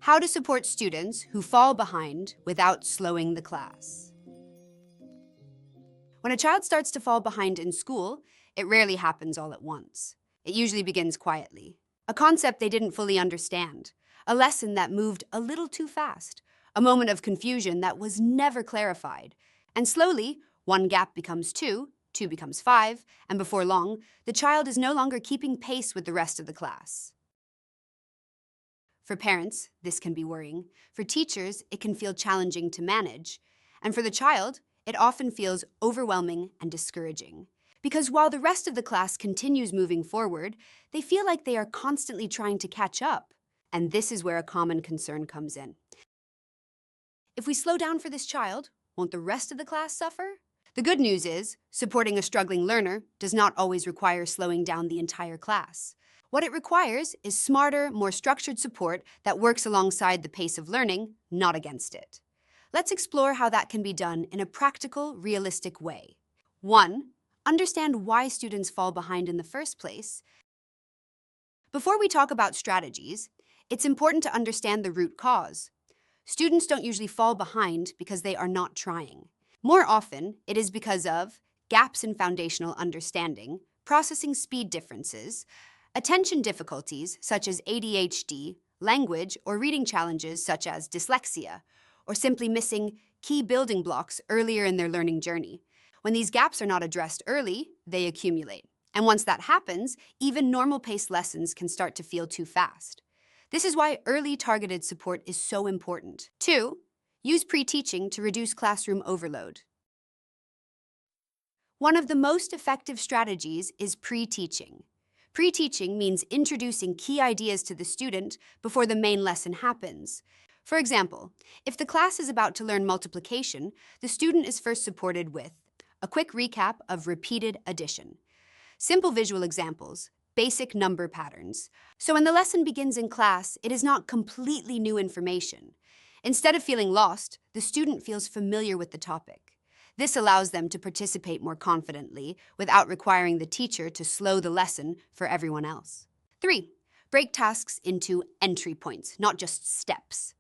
How to support students who fall behind without slowing the class. When a child starts to fall behind in school, it rarely happens all at once. It usually begins quietly. A concept they didn't fully understand, a lesson that moved a little too fast, a moment of confusion that was never clarified. And slowly, one gap becomes two becomes five, and before long, the child is no longer keeping pace with the rest of the class. For parents, this can be worrying. For teachers, it can feel challenging to manage. And for the child, it often feels overwhelming and discouraging. Because while the rest of the class continues moving forward, they feel like they are constantly trying to catch up. And this is where a common concern comes in. If we slow down for this child, won't the rest of the class suffer? The good news is, supporting a struggling learner does not always require slowing down the entire class. What it requires is smarter, more structured support that works alongside the pace of learning, not against it. Let's explore how that can be done in a practical, realistic way. 1. Understand why students fall behind in the first place. Before we talk about strategies, it's important to understand the root cause. Students don't usually fall behind because they are not trying. More often, it is because of gaps in foundational understanding, processing speed differences, attention difficulties such as ADHD, language or reading challenges such as dyslexia, or simply missing key building blocks earlier in their learning journey. When these gaps are not addressed early, they accumulate. And once that happens, even normal-paced lessons can start to feel too fast. This is why early targeted support is so important. 2. Use pre-teaching to reduce classroom overload. One of the most effective strategies is pre-teaching. Pre-teaching means introducing key ideas to the student before the main lesson happens. For example, if the class is about to learn multiplication, the student is first supported with a quick recap of repeated addition, simple visual examples, basic number patterns. So when the lesson begins in class, it is not completely new information. Instead of feeling lost, the student feels familiar with the topic. This allows them to participate more confidently without requiring the teacher to slow the lesson for everyone else. 3. Break tasks into entry points, not just steps.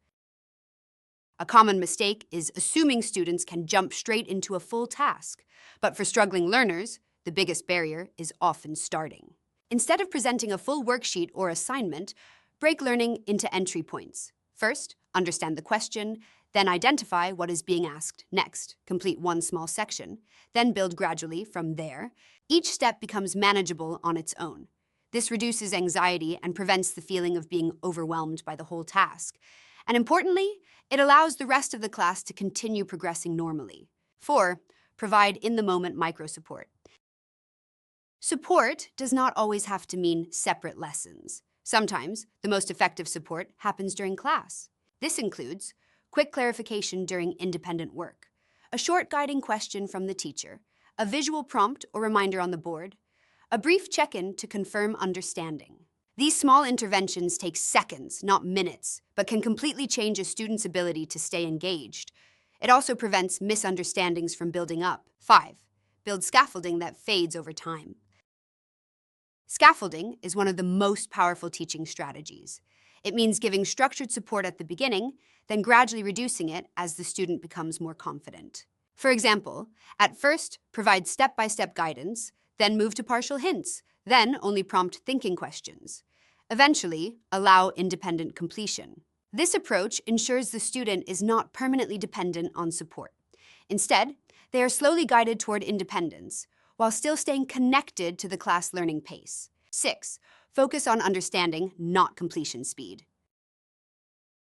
A common mistake is assuming students can jump straight into a full task. But for struggling learners, the biggest barrier is often starting. Instead of presenting a full worksheet or assignment, break learning into entry points. First, understand the question, then identify what is being asked. Next, complete one small section, then build gradually from there. Each step becomes manageable on its own. This reduces anxiety and prevents the feeling of being overwhelmed by the whole task. And importantly, it allows the rest of the class to continue progressing normally. 4. Provide in-the-moment micro-support. Support does not always have to mean separate lessons. Sometimes, the most effective support happens during class. This includes quick clarification during independent work, a short guiding question from the teacher, a visual prompt or reminder on the board, a brief check-in to confirm understanding. These small interventions take seconds, not minutes, but can completely change a student's ability to stay engaged. It also prevents misunderstandings from building up. 5. Build scaffolding that fades over time. Scaffolding is one of the most powerful teaching strategies. It means giving structured support at the beginning, then gradually reducing it as the student becomes more confident. For example, at first, provide step-by-step guidance, then move to partial hints, then only prompt thinking questions. Eventually, allow independent completion. This approach ensures the student is not permanently dependent on support. Instead, they are slowly guided toward independence, while still staying connected to the class learning pace. 6. Focus on understanding, not completion speed.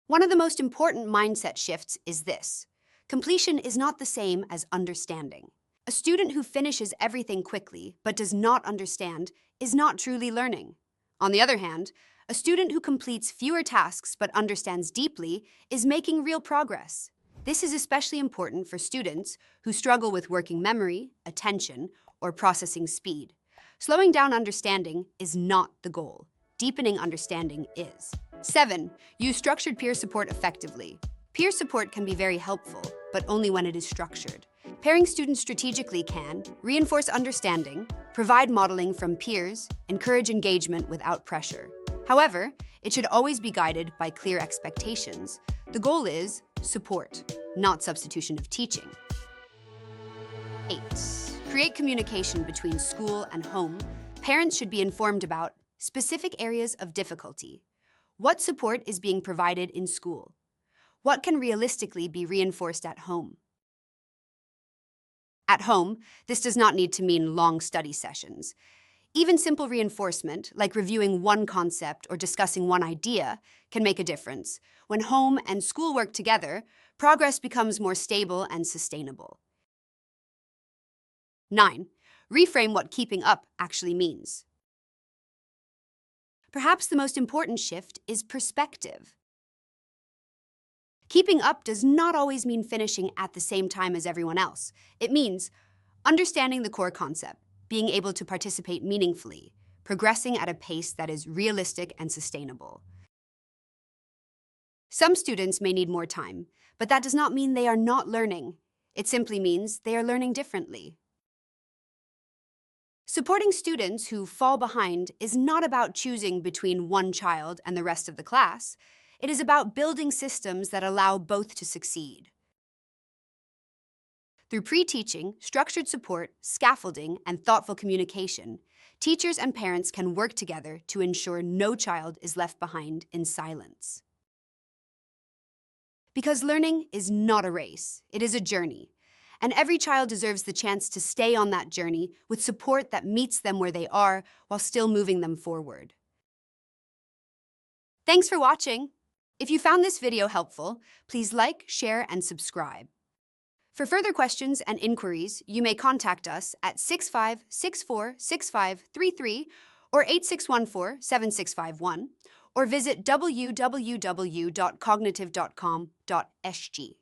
One of the most important mindset shifts is this. Completion is not the same as understanding. A student who finishes everything quickly but does not understand is not truly learning. On the other hand, a student who completes fewer tasks but understands deeply is making real progress. This is especially important for students who struggle with working memory, attention, or processing speed. Slowing down understanding is not the goal. Deepening understanding is. 7. Use structured peer support effectively. Peer support can be very helpful, but only when it is structured. Pairing students strategically can reinforce understanding, provide modeling from peers, encourage engagement without pressure. However, it should always be guided by clear expectations. The goal is support, not substitution of teaching. 8. Create communication between school and home. Parents should be informed about specific areas of difficulty. What support is being provided in school? What can realistically be reinforced at home? At home, this does not need to mean long study sessions. Even simple reinforcement, like reviewing one concept or discussing one idea, can make a difference. When home and school work together, progress becomes more stable and sustainable. 9. Reframe what keeping up actually means. Perhaps the most important shift is perspective. Keeping up does not always mean finishing at the same time as everyone else. It means understanding the core concept, being able to participate meaningfully, progressing at a pace that is realistic and sustainable. Some students may need more time, but that does not mean they are not learning. It simply means they are learning differently. Supporting students who fall behind is not about choosing between one child and the rest of the class. It is about building systems that allow both to succeed. Through pre-teaching, structured support, scaffolding, and thoughtful communication, teachers and parents can work together to ensure no child is left behind in silence. Because learning is not a race, it is a journey. And every child deserves the chance to stay on that journey with support that meets them where they are while still moving them forward. Thanks for watching. If you found this video helpful, please like, share, and subscribe. For further questions and inquiries, you may contact us at 65646533 or 8614-7651, or visit www.cognitive.com.sg.